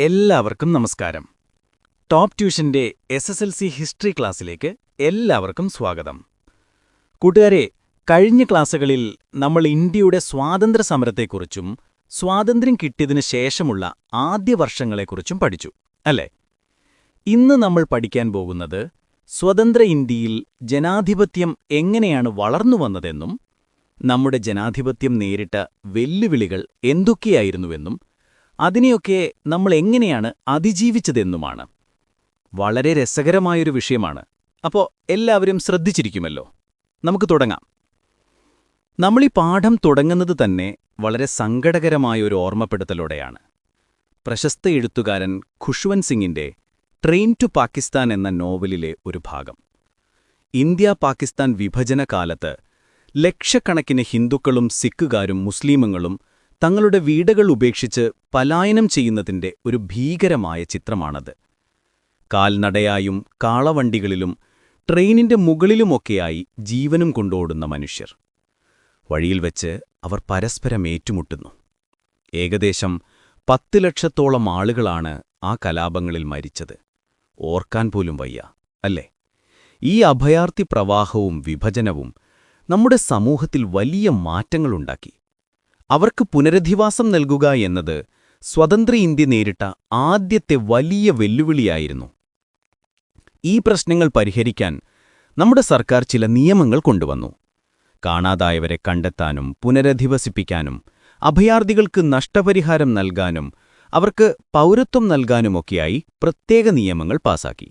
എല്ലാവർക്കും നമസ്കാരം. Top ട്യൂഷന്റെ SSLC history ക്ലാസ്സിലേക്ക് എല്ലാവർക്കും സ്വാഗതം. കൂട്ടുകാരെ, കഴിഞ്ഞ ക്ലാസ്സുകളിൽ നമ്മൾ ഇന്ത്യയുടെ സ്വാതന്ത്ര്യ സമരത്തെക്കുറിച്ചും സ്വാതന്ത്ര്യം കിട്ടിയതിനു ശേഷമുള്ള ആദ്യ വർഷങ്ങളെക്കുറിച്ചും പഠിച്ചു, അല്ലേ? ഇന്ന് നമ്മൾ പഠിക്കാൻ പോകുന്നത് സ്വതന്ത്ര ഇന്ത്യയിൽ ജനാധിപത്യം എങ്ങനെയാണ് വളർന്നുവന്നതെന്നും നമ്മുടെ ജനാധിപത്യം നേരിട്ട വെല്ലുവിളികൾ എന്തൊക്കെയായിരുന്നുവെന്നും അതിനെയൊക്കെ നമ്മൾ എങ്ങനെയാണ് അതിജീവിച്ചതെന്നുമാണ്. വളരെ രസകരമായൊരു വിഷയമാണ്. അപ്പോൾ എല്ലാവരും ശ്രദ്ധിച്ചിരിക്കുമല്ലോ. നമുക്ക് തുടങ്ങാം. നമ്മളീ പാഠം തുടങ്ങുന്നത് തന്നെ വളരെ സങ്കടകരമായൊരു ഓർമ്മപ്പെടുത്തലോടെയാണ്. പ്രശസ്ത എഴുത്തുകാരൻ ഖുഷ്വന്ത് സിംഗിന്റെ ട്രെയിൻ ടു പാകിസ്ഥാൻ എന്ന നോവലിലെ ഒരു ഭാഗം. ഇന്ത്യ-പാകിസ്ഥാൻ വിഭജനകാലത്ത് ലക്ഷക്കണക്കിന് ഹിന്ദുക്കളും സിഖുകാരും മുസ്ലിമുകളും തങ്ങളുടെ വീടുകൾ ഉപേക്ഷിച്ച് പലായനം ചെയ്യുന്നതിന്റെ ഒരു ഭീകരമായ ചിത്രമാണത്. കാൽനടയായും കാളവണ്ടികളിലും ട്രെയിനിന്റെ മുകളിലുമൊക്കെയായി ജീവനും കൊണ്ടോടുന്ന മനുഷ്യർ. വഴിയിൽ വെച്ച് അവർ പരസ്പരം ഏറ്റുമുട്ടുന്നു. ഏകദേശം 10 ലക്ഷത്തോളം ആളുകളാണ് ആ കലാപങ്ങളിൽ മരിച്ചത്. ഓർക്കാൻ പോലും വയ്യ, അല്ലേ? ഈ അഭയാർത്ഥി പ്രവാഹവും വിഭജനവും നമ്മുടെ സമൂഹത്തിൽ വലിയ മാറ്റങ്ങളുണ്ടാക്കി. അവർക്ക് പുനരധിവാസം നൽകുക എന്നത് സ്വതന്ത്ര ഇന്ത്യ നേരിട്ട ആദ്യത്തെ വലിയ വെല്ലുവിളിയായിരുന്നു. ഈ പ്രശ്നങ്ങൾ പരിഹരിക്കാൻ നമ്മുടെ സർക്കാർ ചില നിയമങ്ങൾ കൊണ്ടുവന്നു. കാണാതായവരെ കണ്ടെത്താനും പുനരധിവസിപ്പിക്കാനും അഭയാർത്ഥികൾക്ക് നഷ്ടപരിഹാരം നൽകാനും അവർക്ക് പൗരത്വം നൽകാനുമൊക്കെയായി പ്രത്യേക നിയമങ്ങൾ പാസാക്കി.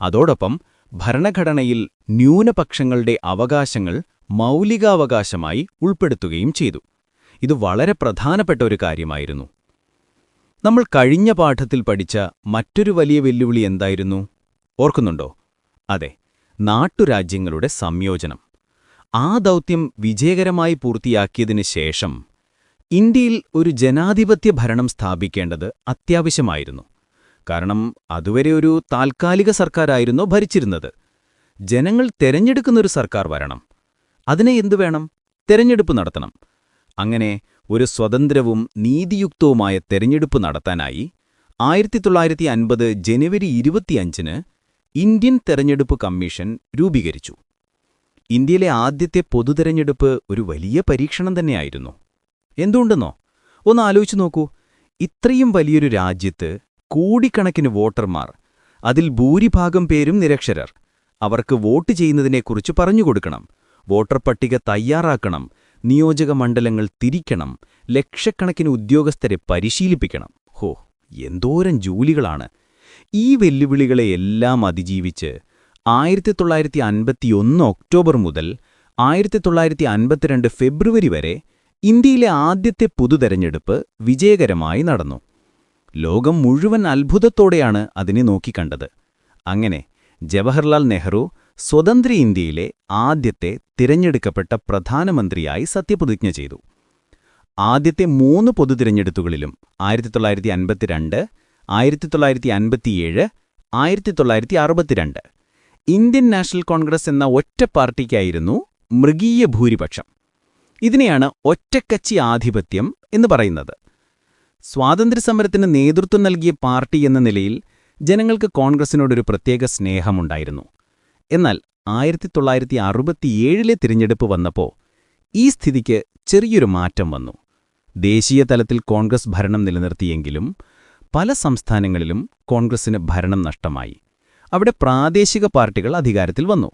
അതോടൊപ്പം ഭരണഘടനയിൽ ന്യൂനപക്ഷങ്ങളുടെ അവകാശങ്ങൾ മൗലികാവകാശമായി ഉൾപ്പെടുത്തുകയും ചെയ്തു. ഇത് വളരെ പ്രധാനപ്പെട്ട ഒരു കാര്യമായിരുന്നു. നമ്മൾ കഴിഞ്ഞ പാഠത്തിൽ പഠിച്ച മറ്റൊരു വലിയ വെല്ലുവിളി എന്തായിരുന്നു? ഓർക്കുന്നുണ്ടോ? അതെ, നാട്ടുരാജ്യങ്ങളുടെ സംയോജനം. ആ ദൗത്യം വിജയകരമായി പൂർത്തിയാക്കിയതിനു ശേഷം ഇന്ത്യയിൽ ഒരു ജനാധിപത്യ ഭരണം സ്ഥാപിക്കേണ്ടത് അത്യാവശ്യമായിരുന്നു. കാരണം അതുവരെ ഒരു താൽക്കാലിക സർക്കാരായിരുന്നു ഭരിച്ചിരുന്നത്. ജനങ്ങൾ തെരഞ്ഞെടുക്കുന്നൊരു സർക്കാർ വരണം. അതിനെ എന്തു വേണം? തെരഞ്ഞെടുപ്പ് നടത്തണം. അങ്ങനെ ഒരു സ്വതന്ത്രവും നീതിയുക്തവുമായ തെരഞ്ഞെടുപ്പ് നടത്താനായി 1950 ജനുവരി 25-ന് ഇന്ത്യൻ തെരഞ്ഞെടുപ്പ് കമ്മീഷൻ രൂപീകരിച്ചു. ഇന്ത്യയിലെ ആദ്യത്തെ പൊതുതെരഞ്ഞെടുപ്പ് ഒരു വലിയ പരീക്ഷണം തന്നെയായിരുന്നു. എന്തുകൊണ്ടെന്നോ? ഒന്ന് ആലോചിച്ചു നോക്കൂ. ഇത്രയും വലിയൊരു രാജ്യത്ത് കോടിക്കണക്കിന് വോട്ടർമാർ, അതിൽ ഭൂരിഭാഗം പേരും നിരക്ഷരർ. അവർക്ക് വോട്ട് ചെയ്യുന്നതിനെക്കുറിച്ച് പറഞ്ഞുകൊടുക്കണം, വോട്ടർ പട്ടിക തയ്യാറാക്കണം, നിയോജക മണ്ഡലങ്ങൾ തിരിക്കണം, ലക്ഷക്കണക്കിന് ഉദ്യോഗസ്ഥരെ പരിശീലിപ്പിക്കണം. എന്തോരം ജോലികളാണ്! ഈ വെല്ലുവിളികളെയെല്ലാം അതിജീവിച്ച് 1951 ഒക്ടോബർ മുതൽ 1952 ഫെബ്രുവരി വരെ ഇന്ത്യയിലെ ആദ്യത്തെ പൊതുതെരഞ്ഞെടുപ്പ് വിജയകരമായി നടന്നു. ലോകം മുഴുവൻ അത്ഭുതത്തോടെയാണ് അതിനെ നോക്കിക്കണ്ടത്. അങ്ങനെ ജവഹർലാൽ നെഹ്റു സ്വതന്ത്ര ഇന്ത്യയിലെ ആദ്യത്തെ തിരഞ്ഞെടുക്കപ്പെട്ട പ്രധാനമന്ത്രിയായി സത്യപ്രതിജ്ഞ ചെയ്തു. ആദ്യത്തെ 3 പൊതുതിരഞ്ഞെടുപ്പുകളിലും 1952, 1957, 1962 ഇന്ത്യൻ നാഷണൽ കോൺഗ്രസ് എന്ന ഒറ്റ പാർട്ടിക്കായിരുന്നു മൃഗീയ ഭൂരിപക്ഷം. ഇതിനെയാണ് ഒറ്റക്കച്ചി ആധിപത്യം എന്ന് പറയുന്നത്. സ്വാതന്ത്ര്യസമരത്തിന് നേതൃത്വം നൽകിയ പാർട്ടി എന്ന നിലയിൽ ജനങ്ങൾക്ക് കോൺഗ്രസിനോടൊരു പ്രത്യേക സ്നേഹമുണ്ടായിരുന്നു. എന്നാൽ 1967 തിരഞ്ഞെടുപ്പ് വന്നപ്പോൾ ഈ സ്ഥിതിക്ക് ചെറിയൊരു മാറ്റം വന്നു. ദേശീയ തലത്തിൽ കോൺഗ്രസ് ഭരണം നിലനിർത്തിയെങ്കിലും പല സംസ്ഥാനങ്ങളിലും കോൺഗ്രസിന് ഭരണം നഷ്ടമായി. അവിടെ പ്രാദേശിക പാർട്ടികൾ അധികാരത്തിൽ വന്നു.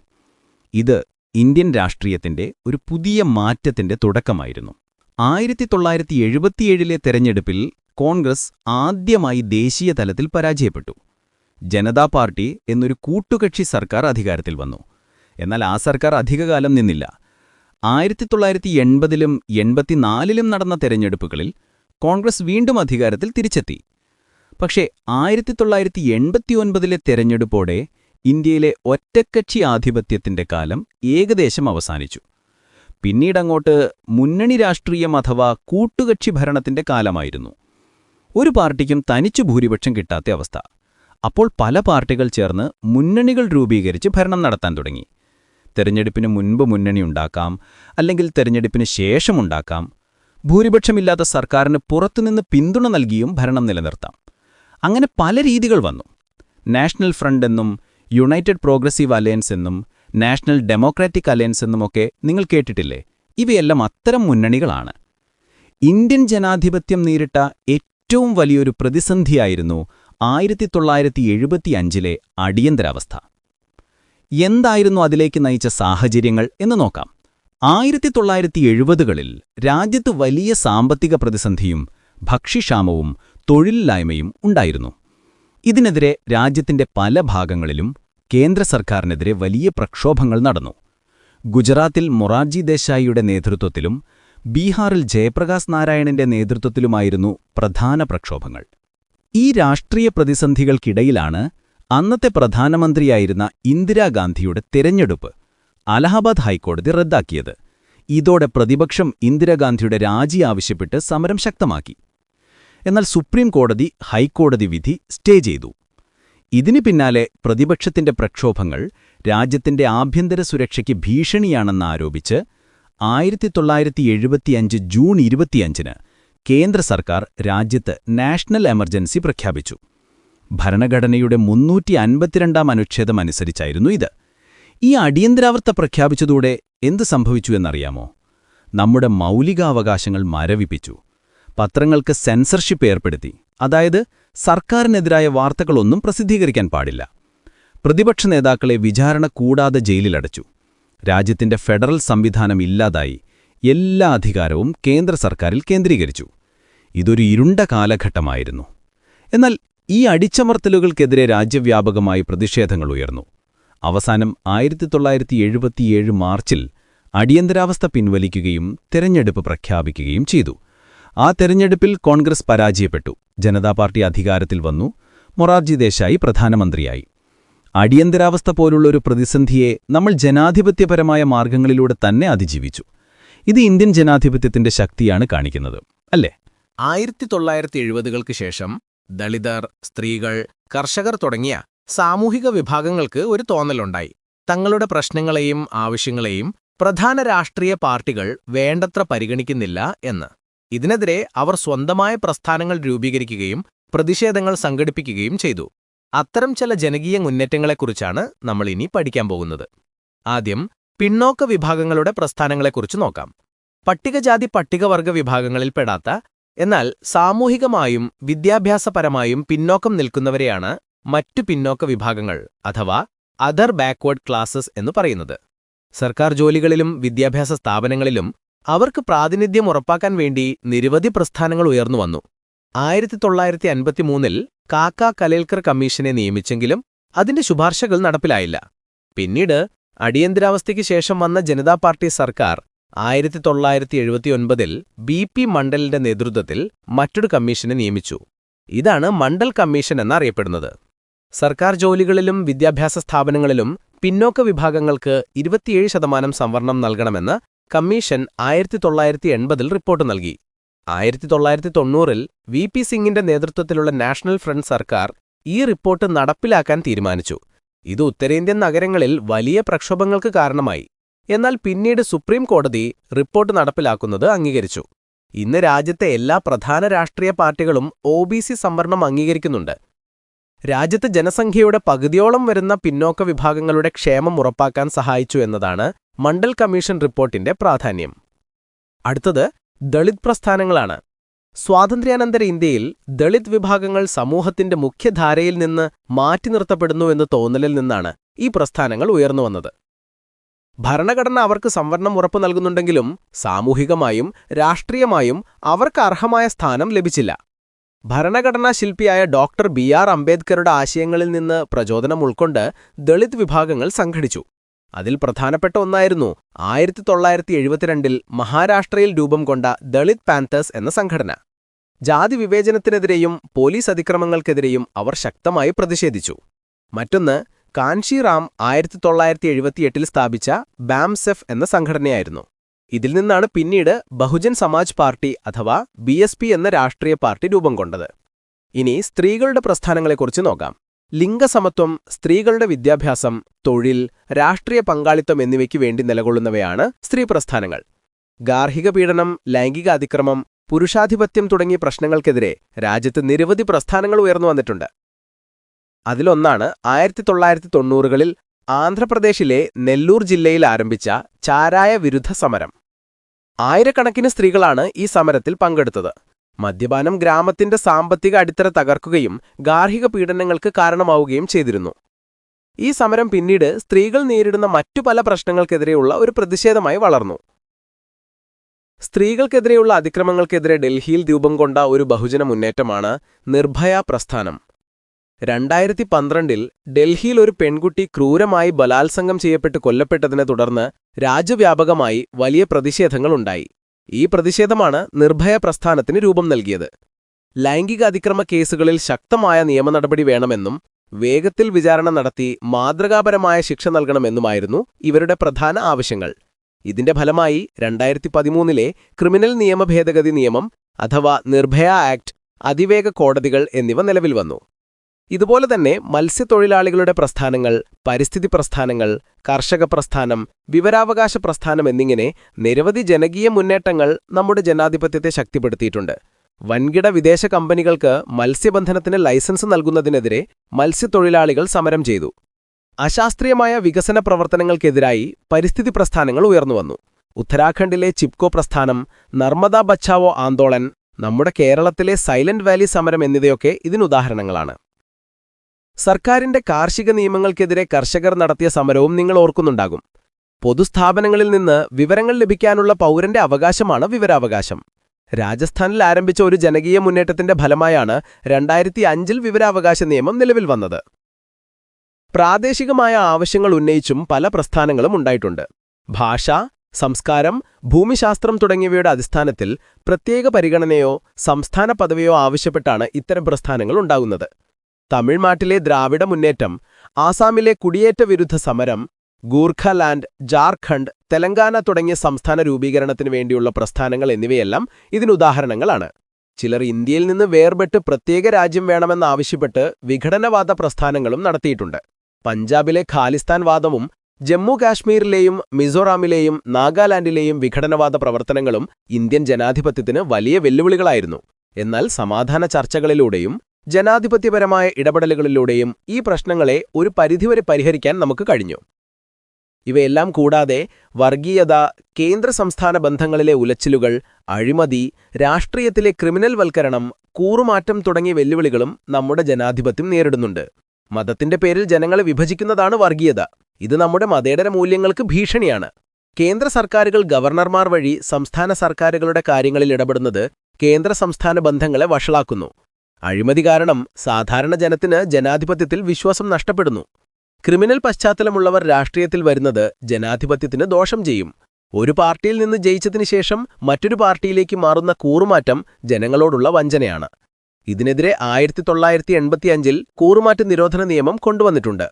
ഇത് ഇന്ത്യൻ രാഷ്ട്രീയത്തിന്റെ ഒരു പുതിയ മാറ്റത്തിന്റെ തുടക്കമായിരുന്നു. 1977 തെരഞ്ഞെടുപ്പിൽ കോൺഗ്രസ് ആദ്യമായി ദേശീയ തലത്തിൽ പരാജയപ്പെട്ടു. ജനതാ പാർട്ടി എന്നൊരു കൂട്ടുകക്ഷി സർക്കാർ അധികാരത്തിൽ വന്നു. എന്നാൽ ആ സർക്കാർ അധികകാലം നിന്നില്ല. 1980-ലും 1984-ലും നടന്ന തെരഞ്ഞെടുപ്പുകളിൽ കോൺഗ്രസ് വീണ്ടും അധികാരത്തിൽ തിരിച്ചെത്തി. പക്ഷേ 1989-ലെ തെരഞ്ഞെടുപ്പോടെ ഇന്ത്യയിലെ ഒറ്റക്കക്ഷി ആധിപത്യത്തിന്റെ കാലം ഏകദേശം അവസാനിച്ചു. പിന്നീടങ്ങോട്ട് മുന്നണി രാഷ്ട്രീയം അഥവാ കൂട്ടുകക്ഷി ഭരണത്തിന്റെ കാലമായിരുന്നു. ഒരു പാർട്ടിക്കും തനിച്ചു ഭൂരിപക്ഷം കിട്ടാത്ത അവസ്ഥ. അപ്പോൾ പല പാർട്ടികൾ ചേർന്ന് മുന്നണികൾ രൂപീകരിച്ച് ഭരണം നടത്താൻ തുടങ്ങി. തെരഞ്ഞെടുപ്പിന് മുൻപ് മുന്നണിയുണ്ടാക്കാം, അല്ലെങ്കിൽ തെരഞ്ഞെടുപ്പിന് ശേഷമുണ്ടാക്കാം. ഭൂരിപക്ഷമില്ലാത്ത സർക്കാരിന് പുറത്തുനിന്ന് പിന്തുണ നൽകിയും ഭരണം നിലനിർത്താം. അങ്ങനെ പല രീതികൾ വന്നു. നാഷണൽ ഫ്രണ്ട് എന്നും യുണൈറ്റഡ് പ്രോഗ്രസീവ് അലയൻസ് എന്നും നാഷണൽ ഡെമോക്രാറ്റിക് അലയൻസ് എന്നുമൊക്കെ നിങ്ങൾ കേട്ടിട്ടില്ലേ? ഇവയെല്ലാം അത്തരം മുന്നണികളാണ്. ഇന്ത്യൻ ജനാധിപത്യം നേരിട്ട ഏറ്റവും വലിയൊരു പ്രതിസന്ധിയായിരുന്നു 1975-ലെ അടിയന്തരാവസ്ഥ. എന്തായിരുന്നു അതിലേക്ക് നയിച്ച സാഹചര്യങ്ങൾ എന്ന് നോക്കാം. 1970-കളിൽ രാജ്യത്ത് വലിയ സാമ്പത്തിക പ്രതിസന്ധിയും ഭക്ഷ്യക്ഷാമവും തൊഴിലില്ലായ്മയും ഉണ്ടായിരുന്നു. ഇതിനെതിരെ രാജ്യത്തിന്റെ പല ഭാഗങ്ങളിലും കേന്ദ്ര സർക്കാരിനെതിരെ വലിയ പ്രക്ഷോഭങ്ങൾ നടന്നു. ഗുജറാത്തിൽ മൊറാർജി ദേശായിയുടെ നേതൃത്വത്തിലും ബീഹാറിൽ ജയപ്രകാശ് നാരായണന്റെ നേതൃത്വത്തിലുമായിരുന്നു പ്രധാന പ്രക്ഷോഭങ്ങൾ. ഈ രാഷ്ട്രീയ പ്രതിസന്ധികൾക്കിടയിലാണ് അന്നത്തെ പ്രധാനമന്ത്രിയായിരുന്ന ഇന്ദിരാഗാന്ധിയുടെ തിരഞ്ഞെടുപ്പ് അലഹബാദ് ഹൈക്കോടതി റദ്ദാക്കിയത്. ഇതോടെ പ്രതിപക്ഷം ഇന്ദിരാഗാന്ധിയുടെ രാജി ആവശ്യപ്പെട്ട് സമരം ശക്തമാക്കി. എന്നാൽ സുപ്രീം കോടതി ഹൈക്കോടതി വിധി സ്റ്റേ ചെയ്തു. ഇതിനു പിന്നാലെ പ്രതിപക്ഷത്തിന്റെ പ്രക്ഷോഭങ്ങൾ രാജ്യത്തിന്റെ ആഭ്യന്തര സുരക്ഷയ്ക്ക് ഭീഷണിയാണെന്നാരോപിച്ച് 1975 ജൂൺ 25-ന് കേന്ദ്ര സർക്കാർ രാജ്യത്ത് നാഷണൽ എമർജൻസി പ്രഖ്യാപിച്ചു. ഭരണഘടനയുടെ 352-ാം അനുച്ഛേദം അനുസരിച്ചായിരുന്നു ഇത്. ഈ അടിയന്തരാവസ്ഥ പ്രഖ്യാപിച്ചതോടെ എന്ത് സംഭവിച്ചു എന്നറിയാമോ? നമ്മുടെ മൗലികാവകാശങ്ങൾ മരവിപ്പിച്ചു. പത്രങ്ങൾക്ക് സെൻസർഷിപ്പ് ഏർപ്പെടുത്തി. അതായത് സർക്കാരിനെതിരായ വാർത്തകളൊന്നും പ്രസിദ്ധീകരിക്കാൻ പാടില്ല. പ്രതിപക്ഷ നേതാക്കളെ വിചാരണ കൂടാതെ ജയിലിലടച്ചു. രാജ്യത്തിന്റെ ഫെഡറൽ സംവിധാനം ഇല്ലാതായി. എല്ലാ അധികാരവും കേന്ദ്ര സർക്കാരിൽ കേന്ദ്രീകരിച്ചു. ഇതൊരു ഇരുണ്ട കാലഘട്ടമായിരുന്നു. എന്നാൽ ഈ അടിച്ചമർത്തലുകൾക്കെതിരെ രാജ്യവ്യാപകമായി പ്രതിഷേധങ്ങൾ ഉയർന്നു. അവസാനം 1977 മാർച്ചിൽ അടിയന്തരാവസ്ഥ പിൻവലിക്കുകയും തെരഞ്ഞെടുപ്പ് പ്രഖ്യാപിക്കുകയും ചെയ്തു. ആ തെരഞ്ഞെടുപ്പിൽ കോൺഗ്രസ് പരാജയപ്പെട്ടു. ജനതാ പാർട്ടി അധികാരത്തിൽ വന്നു. മൊറാർജി ദേശായി പ്രധാനമന്ത്രിയായി. അടിയന്തരാവസ്ഥ പോലുള്ളൊരു പ്രതിസന്ധിയെ നമ്മൾ ജനാധിപത്യപരമായ മാർഗങ്ങളിലൂടെ തന്നെ അതിജീവിച്ചു. ഇത് ഇന്ത്യൻ ജനാധിപത്യത്തിന്റെ ശക്തിയാണ് കാണിക്കുന്നത്, അല്ലേ? 1970-കൾക്ക് ശേഷം ദളിതർ, സ്ത്രീകൾ, കർഷകർ തുടങ്ങിയ സാമൂഹിക വിഭാഗങ്ങൾക്ക് ഒരു തോന്നലുണ്ടായി. തങ്ങളുടെ പ്രശ്നങ്ങളെയും ആവശ്യങ്ങളെയും പ്രധാന രാഷ്ട്രീയ പാർട്ടികൾ വേണ്ടത്ര പരിഗണിക്കുന്നില്ല എന്ന്. ഇതിനെതിരെ അവർ സ്വന്തമായ പ്രസ്ഥാനങ്ങൾ രൂപീകരിക്കുകയും പ്രതിഷേധങ്ങൾ സംഘടിപ്പിക്കുകയും ചെയ്തു. അത്തരം ചില ജനകീയ മുന്നേറ്റങ്ങളെക്കുറിച്ചാണ് നമ്മൾ ഇനി പഠിക്കാൻ പോകുന്നത്. ആദ്യം പിന്നോക്ക വിഭാഗങ്ങളുടെ പ്രസ്ഥാനങ്ങളെക്കുറിച്ച് നോക്കാം. പട്ടികജാതി പട്ടികവർഗ വിഭാഗങ്ങളിൽപ്പെടാത്ത എന്നാൽ സാമൂഹികമായും വിദ്യാഭ്യാസപരമായും പിന്നോക്കം നിൽക്കുന്നവരെയാണ് മറ്റു പിന്നോക്ക വിഭാഗങ്ങൾ അഥവാ അതർ ബാക്ക്വേർഡ് ക്ലാസസ് എന്ന് പറയുന്നത്. സർക്കാർ ജോലികളിലും വിദ്യാഭ്യാസ സ്ഥാപനങ്ങളിലും അവർക്ക് പ്രാതിനിധ്യം ഉറപ്പാക്കാൻ വേണ്ടി നിരവധി പ്രസ്ഥാനങ്ങൾ ഉയർന്നുവന്നു. 1953-ൽ കാക്ക കലേൽക്കർ കമ്മീഷനെ നിയമിച്ചെങ്കിലും അതിന്റെ ശുപാർശകൾ നടപ്പിലായില്ല. പിന്നീട് അടിയന്തരാവസ്ഥയ്ക്ക് ശേഷം വന്ന ജനതാ പാർട്ടി സർക്കാർ 1979-ൽ ബി.പി. മണ്ഡലിന്റെ നേതൃത്വത്തിൽ മറ്റൊരു കമ്മീഷനെ നിയമിച്ചു. ഇതാണ് മണ്ഡൽ കമ്മീഷൻ എന്നറിയപ്പെടുന്നത്. സർക്കാർ ജോലികളിലും വിദ്യാഭ്യാസ സ്ഥാപനങ്ങളിലും പിന്നോക്ക വിഭാഗങ്ങൾക്ക് 27% സംവരണം നൽകണമെന്ന് കമ്മീഷൻ 1980-ൽ റിപ്പോർട്ട് നൽകി. 1990-ൽ വി.പി. സിംഗിന്റെ നേതൃത്വത്തിലുള്ള നാഷണൽ ഫ്രണ്ട് സർക്കാർ ഈ റിപ്പോർട്ട് നടപ്പിലാക്കാൻ തീരുമാനിച്ചു. ഇത് ഉത്തരേന്ത്യൻ നഗരങ്ങളിൽ വലിയ പ്രക്ഷോഭങ്ങൾക്ക് കാരണമായി. എന്നാൽ പിന്നീട് സുപ്രീം കോടതി റിപ്പോർട്ട് നടപ്പിലാക്കുന്നത് അംഗീകരിച്ചു. ഇന്ന് രാജ്യത്തെ എല്ലാ പ്രധാന രാഷ്ട്രീയ പാർട്ടികളും ഒ.ബി.സി. സംവരണം അംഗീകരിക്കുന്നുണ്ട്. രാജ്യത്ത് ജനസംഖ്യയുടെ പകുതിയോളം വരുന്ന പിന്നോക്ക വിഭാഗങ്ങളുടെ ക്ഷേമം ഉറപ്പാക്കാൻ സഹായിച്ചു എന്നതാണ് മണ്ഡൽ കമ്മീഷൻ റിപ്പോർട്ടിന്റെ പ്രാധാന്യം. അടുത്തത് ദളിത് പ്രസ്ഥാനങ്ങളാണ്. സ്വാതന്ത്ര്യാനന്തര ഇന്ത്യയിൽ ദളിത് വിഭാഗങ്ങൾ സമൂഹത്തിന്റെ മുഖ്യധാരയിൽ നിന്ന് മാറ്റി നിർത്തപ്പെടുന്നുവെന്ന് തോന്നലിൽ നിന്നാണ് ഈ പ്രസ്ഥാനങ്ങൾ ഉയർന്നുവന്നത്. ഭരണഘടന അവർക്ക് സംവരണം ഉറപ്പു നൽകുന്നുണ്ടെങ്കിലും സാമൂഹികമായും രാഷ്ട്രീയമായും അവർക്ക് അർഹമായ സ്ഥാനം ലഭിച്ചില്ല. ഭരണഘടനാ ശില്പിയായ ഡോക്ടർ ബി.ആർ. അംബേദ്കറുടെ ആശയങ്ങളിൽ നിന്ന് പ്രചോദനം ഉൾക്കൊണ്ട് ദളിത് വിഭാഗങ്ങൾ സംഘടിച്ചു. അതിൽ പ്രധാനപ്പെട്ട ഒന്നായിരുന്നു 1972-ൽ മഹാരാഷ്ട്രയിൽ രൂപം കൊണ്ട ദളിത് പാന്തേഴ്സ് എന്ന സംഘടന. ജാതി വിവേചനത്തിനെതിരെയും പോലീസ് അതിക്രമങ്ങൾക്കെതിരെയും അവർ ശക്തമായി പ്രതിഷേധിച്ചു. മറ്റൊന്ന് കാൻഷി റാം 1978-ൽ സ്ഥാപിച്ച ബാംസെഫ് എന്ന സംഘടനയായിരുന്നു. ഇതിൽ നിന്നാണ് പിന്നീട് ബഹുജൻ സമാജ് പാർട്ടി അഥവാ ബി.എസ്.പി. എന്ന രാഷ്ട്രീയ പാർട്ടി രൂപം കൊണ്ടത്. ഇനി സ്ത്രീകളുടെ പ്രസ്ഥാനങ്ങളെക്കുറിച്ച് നോക്കാം. ലിംഗസമത്വം, സ്ത്രീകളുടെ വിദ്യാഭ്യാസം, തൊഴിൽ, രാഷ്ട്രീയ പങ്കാളിത്തം എന്നിവയ്ക്ക് വേണ്ടി നിലകൊള്ളുന്നവയാണ് സ്ത്രീ പ്രസ്ഥാനങ്ങൾ. ഗാർഹിക പീഡനം, ലൈംഗിക അതിക്രമം, പുരുഷാധിപത്യം തുടങ്ങിയ പ്രശ്നങ്ങൾക്കെതിരെ രാജ്യത്ത് നിരവധി പ്രസ്ഥാനങ്ങൾ ഉയർന്നു വന്നിട്ടുണ്ട്. അതിലൊന്നാണ് 1990കളിൽ ആന്ധ്രാപ്രദേശിലെ നെല്ലൂർ ജില്ലയിൽ ആരംഭിച്ച ചാരായ വിരുദ്ധ സമരം. ആയിരക്കണക്കിന് സ്ത്രീകളാണ് ഈ സമരത്തിൽ പങ്കെടുത്തത്. മദ്യപാനം ഗ്രാമത്തിന്റെ സാമ്പത്തിക അടിത്തറ തകർക്കുകയും ഗാർഹിക പീഡനങ്ങൾക്ക് കാരണമാവുകയും ചെയ്തിരുന്നു. ഈ സമരം പിന്നീട് സ്ത്രീകൾ നേരിടുന്ന മറ്റു പല പ്രശ്നങ്ങൾക്കെതിരെയുള്ള ഒരു പ്രതിഷേധമായി വളർന്നു. സ്ത്രീകൾക്കെതിരെയുള്ള അതിക്രമങ്ങൾക്കെതിരെ ഡൽഹിയിൽ രൂപം കൊണ്ട ഒരു ബഹുജന മുന്നേറ്റമാണ് നിർഭയ പ്രസ്ഥാനം. 2012ൽ ഡൽഹിയിൽ ഒരു പെൺകുട്ടി ക്രൂരമായി ബലാത്സംഗം ചെയ്യപ്പെട്ട് കൊല്ലപ്പെട്ടതിനെ തുടർന്ന് രാജ്യവ്യാപകമായി വലിയ പ്രതിഷേധങ്ങളുണ്ടായി. ഈ പ്രതിഷേധമാണ് നിർഭയ പ്രസ്ഥാനത്തിന് രൂപം നൽകിയത്. ലൈംഗിക അതിക്രമ കേസുകളിൽ ശക്തമായ നിയമനടപടി വേണമെന്നും വേഗത്തിൽ വിചാരണ നടത്തി മാതൃകാപരമായ ശിക്ഷ നൽകണമെന്നുമായിരുന്നു ഇവരുടെ പ്രധാന ആവശ്യങ്ങൾ. ഇതിന്റെ ഫലമായി 2013ലെ ക്രിമിനൽ നിയമ ഭേദഗതി നിയമം അഥവാ നിർഭയ ആക്ട്, അതിവേഗ കോടതികൾ എന്നിവ നിലവിൽ വന്നു. ഇതുപോലെ തന്നെ മത്സ്യത്തൊഴിലാളികളുടെ പ്രസ്ഥാനങ്ങൾ, പരിസ്ഥിതി പ്രസ്ഥാനങ്ങൾ, കർഷക പ്രസ്ഥാനം, വിവരാവകാശ പ്രസ്ഥാനം എന്നിങ്ങനെ നിരവധി ജനകീയ മുന്നേറ്റങ്ങൾ നമ്മുടെ ജനാധിപത്യത്തെ ശക്തിപ്പെടുത്തിയിട്ടുണ്ട്. വൻകിട വിദേശ കമ്പനികൾക്ക് മത്സ്യബന്ധനത്തിന് ലൈസൻസ് നൽകുന്നതിനെതിരെ മത്സ്യത്തൊഴിലാളികൾ സമരം ചെയ്തു. അശാസ്ത്രീയമായ വികസന പ്രവർത്തനങ്ങൾക്കെതിരായി പരിസ്ഥിതി പ്രസ്ഥാനങ്ങൾ ഉയർന്നുവന്നു. ഉത്തരാഖണ്ഡിലെ ചിപ്കോ പ്രസ്ഥാനം, നർമ്മദാ ബച്ചാവോ ആന്തോളൻ, നമ്മുടെ കേരളത്തിലെ സൈലന്റ് വാലി സമരം എന്നിവയൊക്കെ ഇതിനുദാഹരണങ്ങളാണ്. സർക്കാരിന്റെ കാർഷിക നിയമങ്ങൾക്കെതിരെ കർഷകർ നടത്തിയ സമരവും നിങ്ങൾ ഓർക്കുന്നുണ്ടാകും. പൊതുസ്ഥാപനങ്ങളിൽ നിന്ന് വിവരങ്ങൾ ലഭിക്കാനുള്ള പൗരന്റെ അവകാശമാണ് വിവരാവകാശം. രാജസ്ഥാനിൽ ആരംഭിച്ച ഒരു ജനകീയ മുന്നേറ്റത്തിന്റെ ഫലമായാണ് 2005ൽ വിവരാവകാശ നിയമം നിലവിൽ വന്നത്. പ്രാദേശികമായ ആവശ്യങ്ങൾ ഉന്നയിച്ചും പല പ്രസ്ഥാനങ്ങളും ഉണ്ടായിട്ടുണ്ട്. ഭാഷ, സംസ്കാരം, ഭൂമിശാസ്ത്രം തുടങ്ങിയവയുടെ അടിസ്ഥാനത്തിൽ പ്രത്യേക പരിഗണനയോ സംസ്ഥാന പദവിയോ ആവശ്യപ്പെട്ടാണ് ഇത്തരം പ്രസ്ഥാനങ്ങൾ ഉണ്ടാകുന്നത്. തമിഴ്നാട്ടിലെ ദ്രാവിഡ മുന്നേറ്റം, ആസാമിലെ കുടിയേറ്റ വിരുദ്ധ സമരം, ഗൂർഖാലാൻഡ്, ജാർഖണ്ഡ്, തെലങ്കാന തുടങ്ങിയ സംസ്ഥാന രൂപീകരണത്തിനു വേണ്ടിയുള്ള പ്രസ്ഥാനങ്ങൾ എന്നിവയെല്ലാം ഇതിനുദാഹരണങ്ങളാണ്. ചിലർ ഇന്ത്യയിൽ നിന്ന് വേർപെട്ട് പ്രത്യേക രാജ്യം വേണമെന്നാവശ്യപ്പെട്ട് വിഘടനവാദ പ്രസ്ഥാനങ്ങളും നടത്തിയിട്ടുണ്ട്. പഞ്ചാബിലെ ഖാലിസ്ഥാൻ വാദവും ജമ്മു കാശ്മീരിലെയും മിസോറാമിലെയും നാഗാലാൻഡിലെയും വിഘടനവാദ പ്രവർത്തനങ്ങളും ഇന്ത്യൻ ജനാധിപത്യത്തിന് വലിയ വെല്ലുവിളികളായിരുന്നു. എന്നാൽ സമാധാന ചർച്ചകളിലൂടെയും ജനാധിപത്യപരമായ ഇടപെടലുകളിലൂടെയും ഈ പ്രശ്നങ്ങളെ ഒരു പരിധിവരെ പരിഹരിക്കാൻ നമുക്ക് കഴിഞ്ഞു. ഇവയെല്ലാം കൂടാതെ വർഗീയത, കേന്ദ്ര സംസ്ഥാന ബന്ധങ്ങളിലെ ഉലച്ചിലുകൾ, അഴിമതി, രാഷ്ട്രീയത്തിലെ ക്രിമിനൽ വൽക്കരണം, കൂറുമാറ്റം തുടങ്ങിയ വെല്ലുവിളികളും നമ്മുടെ ജനാധിപത്യം നേരിടുന്നുണ്ട്. മതത്തിന്റെ പേരിൽ ജനങ്ങളെ വിഭജിക്കുന്നതാണ് വർഗീയത. ഇത് നമ്മുടെ മതേതര മൂല്യങ്ങൾക്ക് ഭീഷണിയാണ്. കേന്ദ്ര സർക്കാരുകൾ ഗവർണർമാർ വഴി സംസ്ഥാന സർക്കാരുകളുടെ കാര്യങ്ങളിൽ ഇടപെടുന്നത് കേന്ദ്ര സംസ്ഥാന ബന്ധങ്ങളെ വഷളാക്കുന്നു. അഴിമതി കാരണം സാധാരണ ജനത്തിന് ജനാധിപത്യത്തിൽ വിശ്വാസം നഷ്ടപ്പെടുന്നു. ക്രിമിനൽ പശ്ചാത്തലമുള്ളവർ രാഷ്ട്രീയത്തിൽ വരുന്നത് ജനാധിപത്യത്തിന് ദോഷം ചെയ്യും. ഒരു പാർട്ടിയിൽ നിന്ന് ജയിച്ചതിനു ശേഷം മറ്റൊരു പാർട്ടിയിലേക്ക് മാറുന്ന കൂറുമാറ്റം ജനങ്ങളോടുള്ള വഞ്ചനയാണ്. ഇതിനെതിരെ 1985ൽ കൂറുമാറ്റ നിരോധന നിയമം കൊണ്ടുവന്നിട്ടുണ്ട്.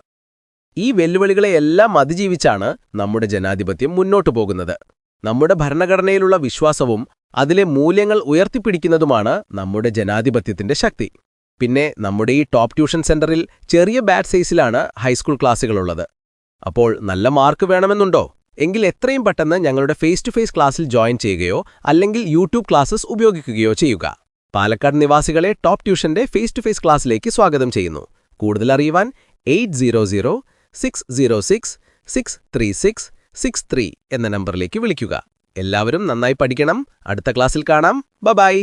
ഈ വെല്ലുവിളികളെയെല്ലാം അതിജീവിച്ചാണ് നമ്മുടെ ജനാധിപത്യം മുന്നോട്ടു പോകുന്നത്. നമ്മുടെ ഭരണഘടനയിലുള്ള വിശ്വാസവും അതിലെ മൂല്യങ്ങൾ ഉയർത്തിപ്പിടിക്കുന്നതുമാണ് നമ്മുടെ ജനാധിപത്യത്തിന്റെ ശക്തി. പിന്നെ നമ്മുടെ ഈ ടോപ്പ് ട്യൂഷൻ സെന്ററിൽ ചെറിയ ബാറ്റ് സൈസിലാണ് ഹൈസ്കൂൾ ക്ലാസ്സുകളുള്ളത്. അപ്പോൾ നല്ല മാർക്ക് വേണമെന്നുണ്ടോ? എങ്കിൽ എത്രയും പെട്ടെന്ന് ഞങ്ങളുടെ ഫേസ് ടു ഫേസ് ക്ലാസ്സിൽ ജോയിൻ ചെയ്യുകയോ അല്ലെങ്കിൽ യൂട്യൂബ് ക്ലാസ്സസ് ഉപയോഗിക്കുകയോ ചെയ്യുക. പാലക്കാട് നിവാസികളെ ടോപ്പ് ട്യൂഷന്റെ ഫേസ് ടു ഫേസ് ക്ലാസ്സിലേക്ക് സ്വാഗതം ചെയ്യുന്നു. കൂടുതൽ അറിയുവാൻ 800606636663 എന്ന നമ്പറിലേക്ക് വിളിക്കുക. എല്ലാവരും നന്നായി പഠിക്കണം. അടുത്ത ക്ലാസ്സിൽ കാണാം. ബൈ.